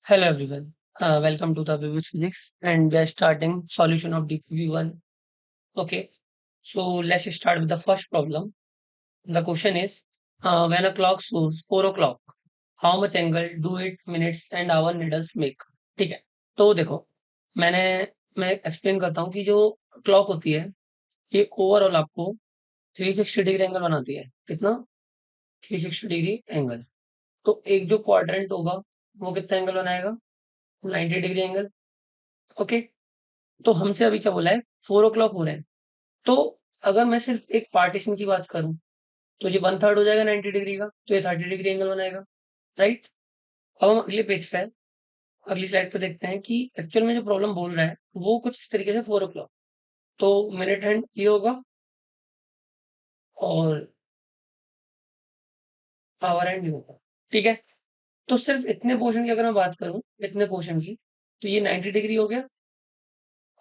Hello everyone. Welcome to the Vivid Physics and we are starting solution of DPV1. Okay, so let's start with the first problem. The question is when a clock shows 4 o'clock, how much angle do it minutes and hour needles make? ठीक है, तो देखो मैंने मैं explain करता हूँ कि जो क्लॉक होती है ये ओवरऑल आपको 360 डिग्री एंगल बनाती है। कितना? 360 डिग्री एंगल। तो एक जो क्वाड्रेंट होगा वो कितना एंगल बनाएगा? 90 डिग्री एंगल। ओके, तो हमसे अभी क्या बोला है? 4 ओ क्लॉक हो रहे हैं। तो अगर मैं सिर्फ एक पार्टीशन की बात करूं तो ये वन थर्ड हो जाएगा 90 डिग्री का, तो ये 30 डिग्री एंगल बनाएगा। राइट। अब हम अगले पेज पे अगली स्लाइड पे देखते हैं कि एक्चुअल में जो प्रॉब्लम बोल रहा है वो कुछ इस तरीके से 4 ओ क्लॉक। तो मिनट हैंड ये होगा और आवर हैंड ये होगा। ठीक है, तो सिर्फ इतने पोर्शन की अगर मैं बात करूं, इतने पोर्शन की, तो ये 90 डिग्री हो गया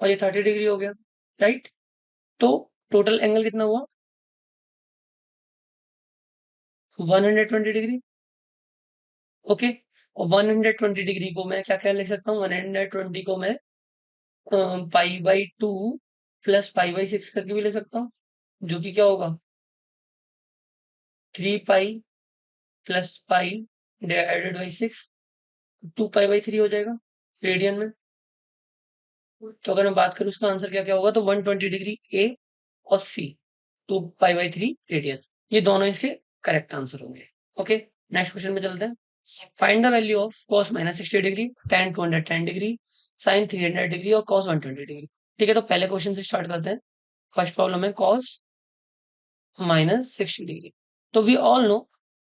और ये 30 डिग्री हो गया। राइट। तो टोटल एंगल कितना हुआ? 120 डिग्री। ओके, और 120 डिग्री को मैं क्या क्या लिख सकता हूँ? 120 को मैं pi by two plus pi by six करके भी ले सकता हूँ, जो कि क्या होगा? 3 pi plus pi divided by six, 2 pi by three हो जाएगा रेडियन में। तो अगर मैं बात करूँ उसका आंसर क्या क्या होगा, तो 120 डिग्री ए और C, 2 pi by three radian, ये दोनों इसके करेक्ट आंसर होंगे। ओके, नेक्स्ट क्वेश्चन में चलते हैं। Find the value of cos minus 60 degree, tan 210 degree, sin 300 degree और cos 120 डिग्री। ठीक है, तो पहले क्वेश्चन से स्टार्ट करते हैं। फर्स्ट प्रॉब्लम है cos माइनस 60 डिग्री। तो we all know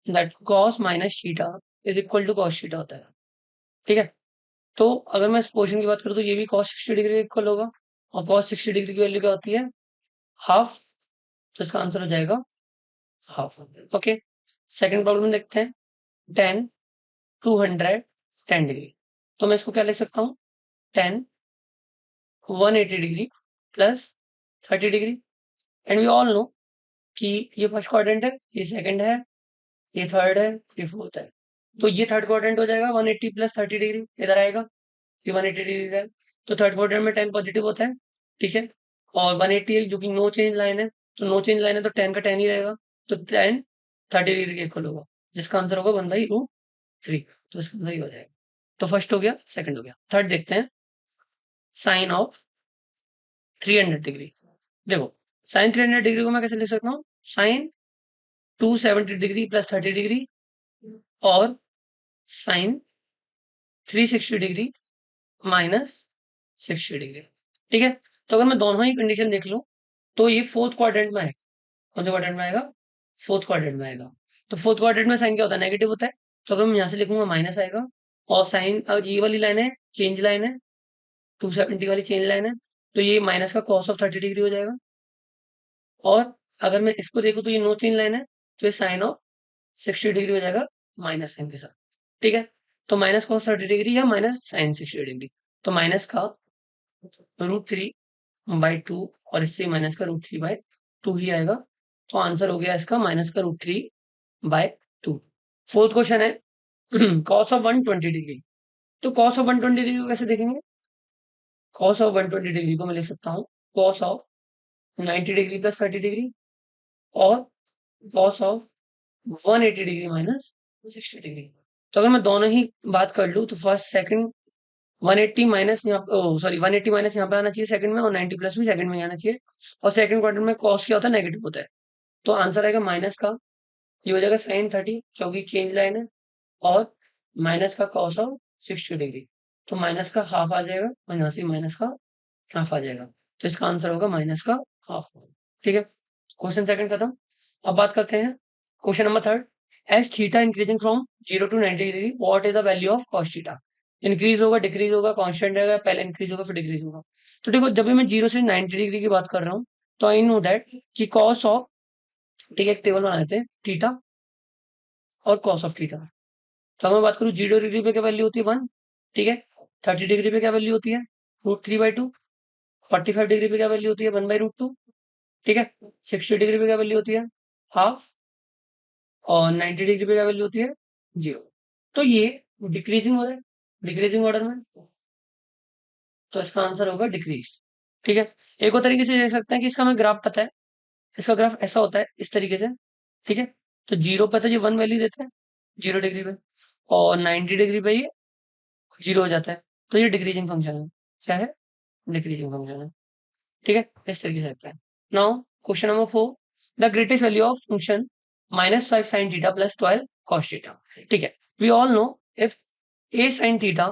that cos minus theta is equal to cos theta होता है। ठीक है, तो अगर मैं इस पोर्शन की बात करूँ तो ये भी cos 60 डिग्री इक्वल होगा और cos 60 डिग्री की वैल्यू क्या होती है? हाफ। तो इसका आंसर हो जाएगा हाफ। ओके, सेकंड प्रॉब्लम देखते हैं। tan 210 डिग्री, तो मैं इसको क्या लिख सकता हूँ? tan 180 degree plus 30 degree. And we all know कि ये फर्स्ट क्वाड्रेंट है, ये सेकंड है, ये थर्ड है, ये फोर्थ है। तो ये थर्ड क्वाड्रेंट हो जाएगा 180 प्लस 30 डिग्री, इधर आएगा। ये 180 डिग्री का है, तो थर्ड क्वाड्रेंट में टेन पॉजिटिव होता है। ठीक है, और 180 है जो कि नो चेंज लाइन है, तो नो चेंज लाइन है तो टेन का टेन ही रहेगा, तो टेन 30 डिग्री के इक्वल होगा, जिसका आंसर होगा 1/√3। तो इसका आंसर ये हो जाएगा। तो फर्स्ट हो गया, सेकंड हो गया, थर्ड देखते हैं। Sine of 300 degree. देखो, साइन 300 डिग्री को मैं कैसे लिख सकता हूँ? साइन 270 डिग्री प्लस 30 डिग्री और साइन 360 डिग्री माइनस 60 डिग्री। ठीक है, तो अगर मैं दोनों ही कंडीशन देख लूं तो ये फोर्थ क्वाड्रेंट में है। कौन से क्वाड्रेंट में आएगा? फोर्थ क्वाड्रेंट में आएगा। तो फोर्थ क्वाड्रेंट में साइन क्या होता है? नेगेटिव होता है। तो अगर मैं यहाँ से लिखूंगा माइनस आएगा, और साइन ये वाली लाइन है चेंज लाइन है, 270 वाली चेंज लाइन है, तो ये माइनस का कॉस ऑफ 30 डिग्री हो जाएगा। और अगर मैं इसको देखूं तो ये नो चेंज लाइन है, तो ये साइन ऑफ 60 डिग्री हो जाएगा माइनस साइन के साथ। ठीक है, तो माइनस कॉस 30 डिग्री या माइनस साइन 60 डिग्री, तो माइनस का √3/2 और इससे माइनस का √3/2 ही आएगा। तो आंसर हो गया इसका माइनस का √3/2। फोर्थ क्वेश्चन है कॉस ऑफ 120 डिग्री। तो कॉस ऑफ 120 डिग्री को कैसे देखेंगे? कॉस ऑफ 120 डिग्री को मैं लिख सकता हूँ cos of 90 degree plus 30 degree और cos of 180 degree minus 60 degree. तो अगर मैं दोनों ही बात कर लूँ तो फर्स्ट सेकंड 180 माइनस यहाँ पे, सॉरी 180 माइनस यहाँ पे आना चाहिए सेकंड में, और 90 प्लस भी सेकंड में ही आना चाहिए। और सेकंड क्वार्टर में कॉस क्या होता है? नेगेटिव होता है। तो आंसर आएगा माइनस का, ये हो जाएगा साइन 30 क्योंकि चेंज लाइन है, और माइनस का कॉस ऑफ 60 डिग्री, तो माइनस का हाफ आ जाएगा और यहाँ से माइनस का हाफ आ जाएगा। तो इसका आंसर होगा माइनस का हाफ। ठीक है, क्वेश्चन सेकंड खत्म। अब बात करते हैं question number third. As theta increasing from 0 to 90 degree, what is the value of cos theta? Increase होगा, डिक्रीज होगा, कांस्टेंट रहेगा, पहले इंक्रीज होगा फिर डिक्रीज होगा। तो देखो, जब भी मैं 0 से 90 डिग्री की बात कर रहा हूँ तो आई नो दैट कि कॉस ऑफ, ठीक है, एक टेबल बना लेते हैं, थीटा और कॉस ऑफ थीटा। तो अगर मैं बात करूँ 0 डिग्री पे क्या वैल्यू होती है? 1। ठीक है, 30 डिग्री पे क्या वैल्यू होती है? √3/2। 45 डिग्री पे क्या वैल्यू होती है? 1/√2। ठीक है, 60 डिग्री पे क्या वैल्यू होती है? हाफ। और 90 डिग्री पे क्या वैल्यू होती है? 0। तो ये डिक्रीजिंग हो रहा है, डिक्रीजिंग ऑर्डर में, तो इसका आंसर होगा डिक्रीज। ठीक है, एक और तरीके से देख सकते हैं कि इसका हमें ग्राफ पता है। इसका ग्राफ ऐसा होता है इस तरीके से। ठीक है, तो 0 पे तो ये 1 वैल्यू देता है 0 डिग्री पे, और 90 डिग्री पे ये 0 हो जाता है। तो ये डिक्रीजिंग फंक्शन है। क्या है? डिक्रीजिंग फंक्शन है। ठीक है, इस तरीके से लगता है। Now question number 4, the greatest value of function -5 sin theta plus 12 cos theta. ठीक है, we all know if a sin theta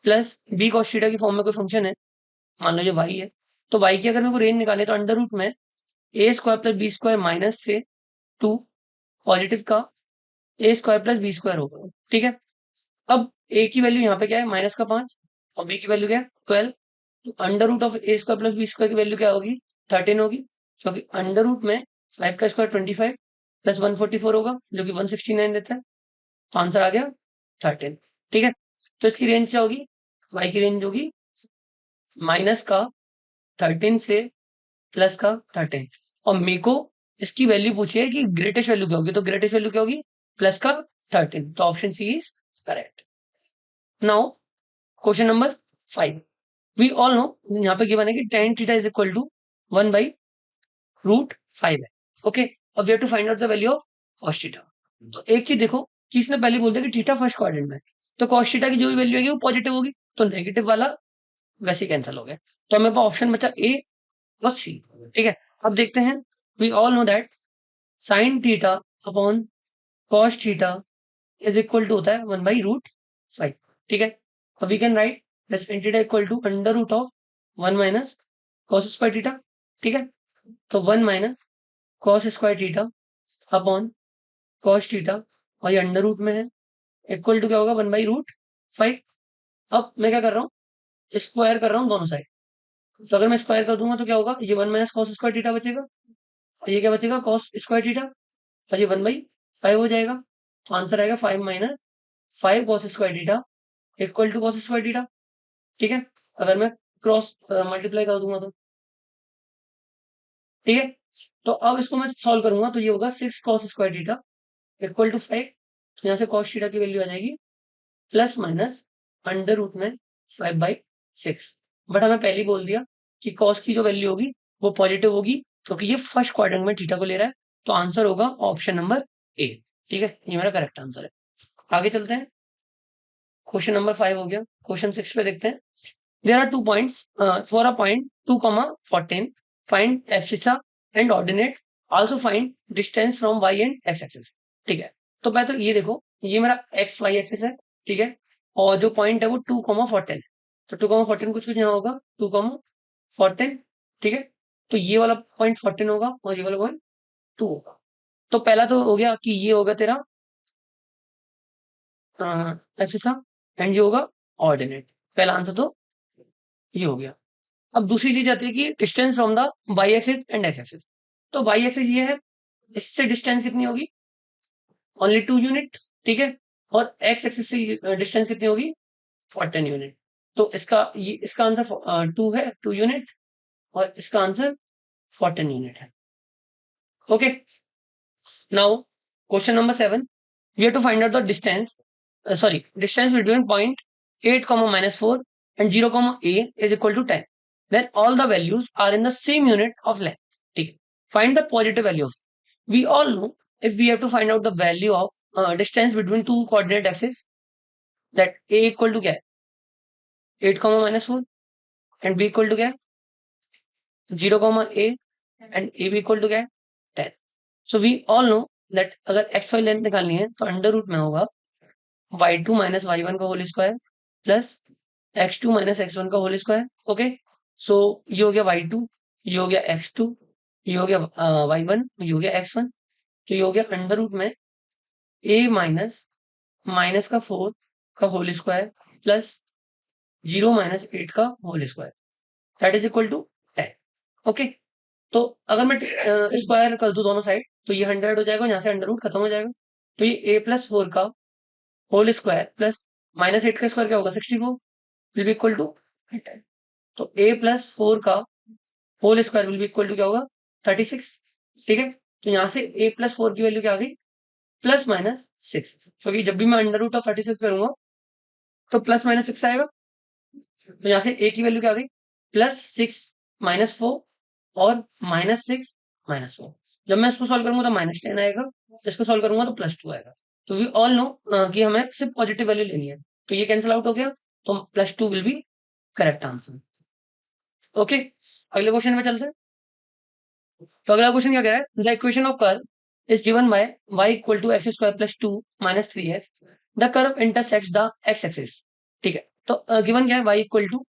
plus b cos theta की फॉर्म में कोई फंक्शन है, मान लो ये y है, तो y की अगर मेरे को रेंज निकाले तो अंडर रूट में a square plus B square minus से 2 पॉजिटिव का a square plus B square होगा। ठीक है, अब a की वैल्यू यहाँ पे क्या है -5 और b की वैल्यू क्या है 12। तो under root of A square plus B square की वैल्यू क्या होगी 13 होगी, क्योंकि अंडर रूट में 5 का स्क्वायर 25 प्लस 144 होगा जो कि 169 देता है। तो आंसर आ गया 13। ठीक है, तो इसकी रेंज क्या होगी, y की रेंज होगी माइनस का 13 से प्लस का 13, और मेरे को इसकी वैल्यू पूछी है कि ग्रेटेस्ट वैल्यू क्या होगी, तो ग्रेटेस्ट वैल्यू क्या होगी प्लस का 13, तो option C is correct. Now question number 5, we all know यहाँ पे गिवन है कि tan theta is equal to 1/√5 है। ओके, अब we have to find out the value of cos theta. तो एक चीज देखो कि इसने पहले बोल दिया कि थीटा फर्स्ट क्वाड्रेंट में, तो cos थीटा की जो भी वैल्यू होगी वो पॉजिटिव होगी, तो नेगेटिव वाला वैसे ही कैंसिल हो गया। तो हमें पास ऑप्शन बचा ए और सी। ठीक है, अब देखते हैं, we all know that sin theta upon cos theta is equal to होता है 1/√5। ठीक है, अब we can write this sin theta equal to under root of 1 minus cos square theta. ठीक है, तो 1 minus cos square theta upon cos theta, और ये अंडर रूट में है, इक्वल टू क्या होगा 1/√5। अब मैं क्या कर रहा हूँ, स्क्वायर कर रहा हूँ दोनों साइड। तो अगर मैं स्क्वायर कर दूंगा तो क्या होगा, ये 1 माइनस cos स्क्वायर थीटा बचेगा, और ये क्या बचेगा cos स्क्वायर थीटा, और ये 1/5 हो जाएगा। तो आंसर आएगा 5 minus 5 cos square theta equal to cos square theta. ठीक है, अगर मैं क्रॉस मल्टीप्लाई कर दूंगा तो ठीक है, तो अब इसको मैं सॉल्व करूंगा तो ये होगा 6 cos square theta equal to 5। तो यहाँ से cos थीटा की वैल्यू आ जाएगी प्लस माइनस अंडर रूट में 5/6। बट हमें पहले ही बोल दिया कि cos की जो वैल्यू होगी वो पॉजिटिव होगी, क्योंकि ये फर्स्ट क्वाड्रेंट में थीटा को ले रहा है। तो आंसर होगा ऑप्शन नंबर ए। ठीक है, ये मेरा करेक्ट आंसर है। आगे चलते हैं, क्वेश्चन नंबर 5 हो गया। क्वेश्चन 6 पे देखते हैं। There are 2 points for a point 2, 14. Find abscissa and ordinate. Also find distance from y and x axis. ठीक है, तो मैं तो ये देखो, ये मेरा x y एक्सिस है। ठीक है, और जो पॉइंट है वो 2, 14 है। तो 2, 14 कुछ कुछ यहाँ होगा 2, 14। ठीक है, तो ये वाला पॉइंट 14 होगा और ये वाला पॉइंट 2 होगा। तो पहला तो हो गया कि ये होगा तेरा एब्सिसा, एंड ये होगा ऑर्डिनेट। पहला आंसर तो ये हो गया। अब दूसरी चीज आती है कि distance from the Y axis and X axis. तो वाई एक्सिस ये है, इससे डिस्टेंस कितनी होगी ओनली 2 यूनिट। ठीक है, और एक्स एक्सिस से डिस्टेंस कितनी होगी 14 यूनिट। तो इसका आंसर 2 है, 2 यूनिट, और इसका आंसर 14 यूनिट है। Okay, now question number 7, we have to find out the distance distance between point 8, -4 and 0, a is equal to 10, then all the values are in the same unit of length. ठीक है, find the positive value of, we all know if we have to find out the value of distance between two coordinate axes, that a equal to क्या है 8, -4, and b equal to क्या है 0, a, and a b equal to क्या है 10। so we all know that अगर x y length निकालनी है तो अंडर रूट में होगा y2 माइनस y1 का whole square plus x2 minus x1 का होल स्क्वायर। ओके, सो ये हो गया y2, ये हो गया x2, ये हो गया y1, ये हो गया x1। तो ये हो गया अंडर रूट में a माइनस माइनस का 4 का होल स्क्वायर प्लस 0 माइनस 8 का whole square, that is equal to 10। Okay, तो अगर मैं स्क्वायर कर दूं दोनों साइड तो ये 100 हो जाएगा, यहाँ से अंडर रूट खत्म हो जाएगा। तो ये a+4 का होल स्क्वायर प्लस -8 का स्क्वायर क्या होगा 64 विल बी इक्वल टू 10। तो a+4 का whole square will be equal to क्या होगा 36। ठीक है, तो यहाँ से a+4 की वैल्यू क्या आ गई +-6, क्योंकि जब भी मैं अंडर रूट ऑफ 36 करूंगा तो प्लस माइनस 6 आएगा। तो यहाँ से a की वैल्यू क्या आ गई, +6 -4 और -6 -4। जब मैं इसको सॉल्व करूंगा तो -10 आएगा, इसको सॉल्व करूंगा तो +2 आएगा। तो वी ऑल नो कि हमें सिर्फ पॉजिटिव वैल्यू लेनी है, तो ये कैंसिल आउट हो गया, तो +2 will be correct answer. Okay, अगले क्वेश्चन में चलते हैं। तो अगला क्वेश्चन क्या कह रहा है, the equation of curve is given by y equal to x² + 2 - 3x, the curve intersects the x axis. ठीक है, तो गिवन क्या है, y equal to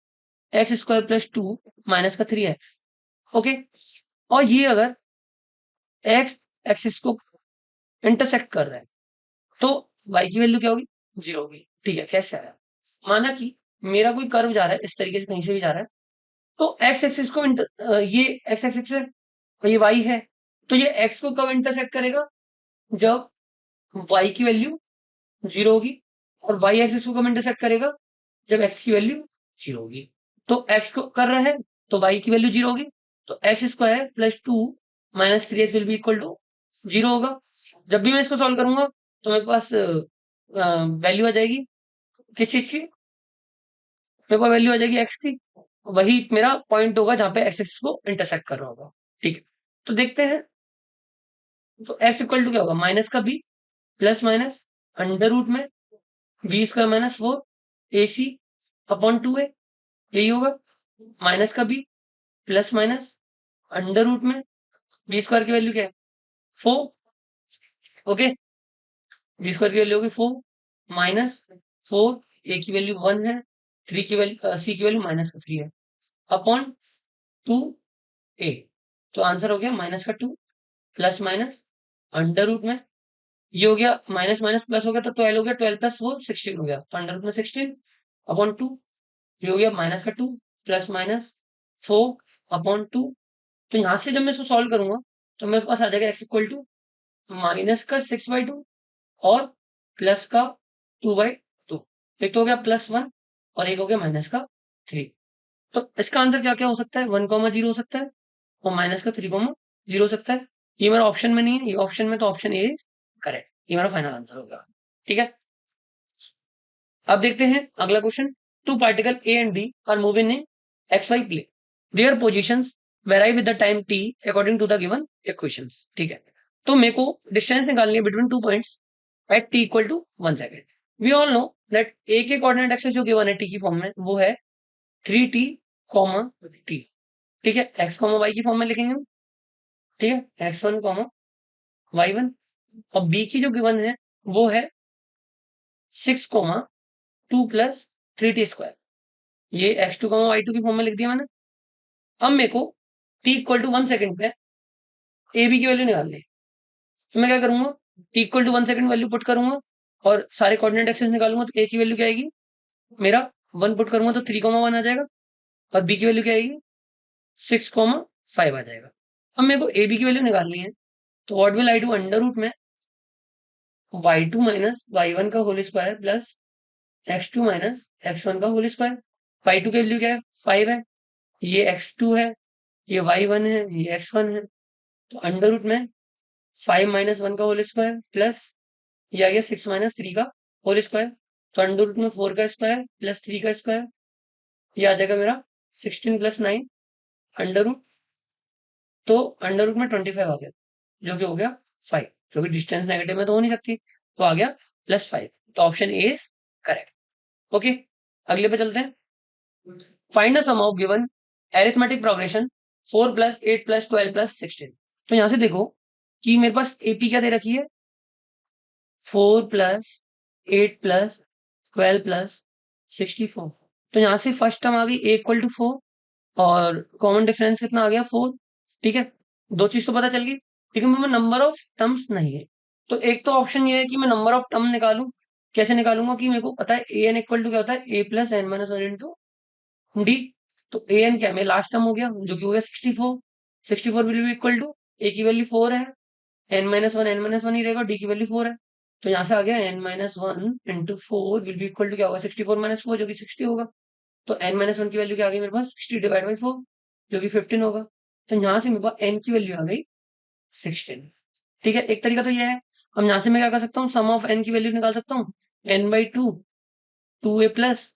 x² + 2 minus का 3x। ओके, और ये अगर x एक्सिस को इंटरसेक्ट कर रहा है तो y की वैल्यू क्या होगी, 0 होगी। ठीक है, कैसे आया, माना कि मेरा कोई कर्व जा रहा है इस तरीके से, कहीं से भी जा रहा है, तो x एक्सिस को ये x एक्सिस है और ये y है, तो ये x को कब इंटरसेक्ट करेगा, जब y की वैल्यू 0 होगी, और y एक्सिस को कब इंटरसेक्ट करेगा, जब x की वैल्यू 0 होगी। तो x को कर रहे हैं तो y की वैल्यू 0 होगी, तो x² + 2 - 3x will be equal to 0 होगा। जब भी मैं इसको सॉल्व करूंगा तो मेरे पास वैल्यू आ जाएगी किस चीज की, मेरे पास वैल्यू आ जाएगी x की, वही मेरा पॉइंट होगा जहां पे x एक्सिस को इंटरसेक्ट कर रहा होगा। ठीक है, तो देखते हैं, तो x इक्वल टू क्या होगा, माइनस का b plus minus under root में b² - 4 ac अपॉन 2a, यही होगा। माइनस का b plus minus under root में b² की वैल्यू क्या है, 4। ओके, b² की वैल्यू होगी 4 माइनस 4, a की वैल्यू 1 है, 3 की वैल्यू c की वैल्यू -3 है, अपॉन 2a। तो आंसर हो गया माइनस का 2 प्लस माइनस अंडर रूट में, ये हो गया माइनस माइनस प्लस हो गया तो 12 हो गया, 12 + 4 16 हो गया, तो अंडर रूट में 16 अपॉन 2, ये हो गया माइनस का 2 प्लस माइनस 4 अपॉन 2। तो यहां से जब मैं इसको सॉल्व करूंगा तो मेरे पास आ जाएगा x इक्वल टू माइनस का 6/2 और प्लस का 2/2। एक तो हो गया +1 और एक हो गया -3। तो इसका आंसर क्या क्या हो सकता है, 1,0 हो सकता है और -3,0 हो सकता है। ये मेरा ऑप्शन में नहीं है, ये ऑप्शन में, तो ऑप्शन ए इज करेक्ट, ये मेरा फाइनल आंसर होगा। ठीक है, अब देखते हैं अगला question. Two particle A and B are moving in XY plane, their positions vary with the time t according to the given equations. ठीक है, तो मेरे को डिस्टेंस निकालनी है between 2 points at t equal to 1 second. We all know that A के coordinate axis जो given है t की फॉर्म में, वो है 3t, t। ठीक है, x, y की फॉर्म में लिखेंगे हम। ठीक है, x1, y1, और b की जो गिवन है वो है 6, 2 + 3t²। ये x2, y2 की फॉर्म में लिख दिया मैंने। अब मेरे को t इक्वल टू 1 सेकेंड पे ए बी की वैल्यू निकालनी है, तो मैं क्या करूंगा, t equal to 1 second value put करूंगा और सारे कोऑर्डिनेट एक्सिस निकालूंगा, तो a की वैल्यू क्या आएगी, मेरा 1 पुट करूंगा तो 3, 1 आ जाएगा, और b की वैल्यू क्या आएगी, 6, 5 आ जाएगा। अब मेरे को ए बी की वैल्यू निकालनी है, तो what will I do, under root में y2 - y1 का whole square plus x2 - x1 का होल स्क्वायर। y2 की वैल्यू क्या है, 5 है, ये x2 है, ये y1 है, ये x1 है, तो अंडर रूट में 5 - 1 का होल स्क्वायर प्लस ये आ गया 6 - 3 का होल स्क्वायर, तो अंडर रूट में 4 का स्क्वायर प्लस 3 का स्क्वायर, ये आ जाएगा मेरा 16 + 9 अंडर रूट, तो अंडर रूट में 25 आ गया, जो कि हो गया 5, क्योंकि डिस्टेंस नेगेटिव में तो हो नहीं सकती, तो आ गया +5। तो option A is correct. Okay, अगले पे चलते हैं। Find the sum of given arithmetic progression 4 + 8 + 12 + 16। तो यहां से देखो कि मेरे पास एपी क्या दे रखी है, 4 + 8 + 12 + 64। तो यहां से फर्स्ट टर्म आ गई a इक्वल टू 4 और कॉमन डिफरेंस कितना आ गया 4। ठीक है, दो चीज तो पता चल गई, लेकिन मेरे नंबर ऑफ टर्म्स नहीं है। तो एक तो ऑप्शन ये है कि मैं नंबर ऑफ टर्म निकालूं, कैसे निकालूंगा कि मेरे को पता है ए एन इक्वल टू क्या होता है, a + n - 1 इंटू डी। तो ए एन क्या है, मेरा लास्ट टर्म हो गया, जो कि हो गया 64। 64 विल बी इक्वल टू, ए की वैल्यू 4 है, n - 1 n - 1 ही रहेगा, डी की वैल्यू 4 है, तो यहाँ से आ गया n - 1 into 4 will be equal to क्या होगा, 64 - 4 जो कि 60 होगा। तो n - 1 की वैल्यू क्या आ गई मेरे पास, 60/4 जो कि 15 होगा। तो यहाँ से मेरे पास n की वैल्यू आ गई 16। ठीक है, एक तरीका तो ये है। अब यहाँ से मैं क्या कर सकता हूँ, सम ऑफ n की वैल्यू निकाल सकता हूँ, n/2 2a plus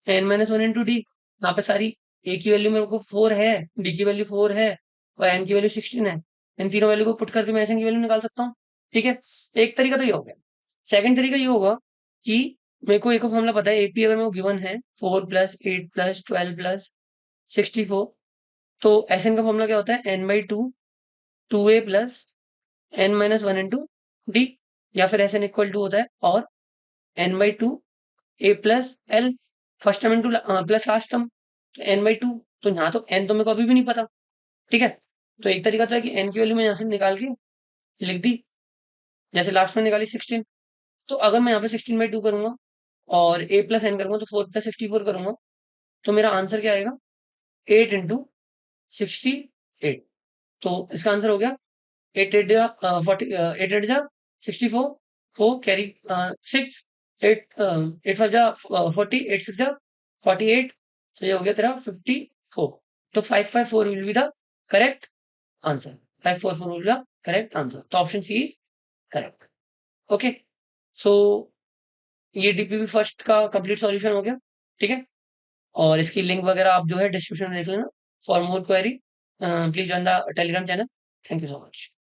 n minus one into D. यहाँ पे सारी a की वैल्यू मेरे को 4 है, d की वैल्यू 4 है और n की वैल्यू 16 है। इन तीनों वैल्यू को पुट करके मैं SN की वैल्यू निकाल सकता हूँ। ठीक है, एक तरीका तो ये हो गया। सेकंड तरीका ये होगा कि मेरे को एक फॉर्मूला पता है, एपी अगर मेरे को गिवन है 4 प्लस 8 प्लस 12 प्लस 64, तो SN का फॉर्मूला क्या होता है, n/2 2a plus n minus one into D, या फिर SN इक्वल टू होता है और n/2 a plus L, first term into plus last term, तो n/2। तो यहाँ तो n तो मेरे को अभी भी नहीं पता। ठीक है, तो एक तरीका तो है कि n की वैल्यू मैं यहाँ से निकाल के लिख दी, जैसे लास्ट में निकाली 16। तो अगर मैं यहाँ पे 16/2 करूंगा और a प्लस एन करूंगा तो 4 प्लस 64 करूंगा, तो मेरा आंसर क्या आएगा, 8 इंटू 68। तो इसका आंसर हो गया 8 8 जा 40, 8 8 जा 64, 4 कैरी 6, 8 8 5 जा 40, 8 6 जा 48, तो ये हो गया तेरा 54। तो 554 will be the correct answer. 544 will be the correct answer, तो option C is correct. Okay, so ये डीपीपी फर्स्ट का कंप्लीट सॉल्यूशन हो गया। ठीक है, और इसकी लिंक वगैरह आप जो है डिस्क्रिप्शन में देख लेना। For more query please join the Telegram channel. Thank you so much.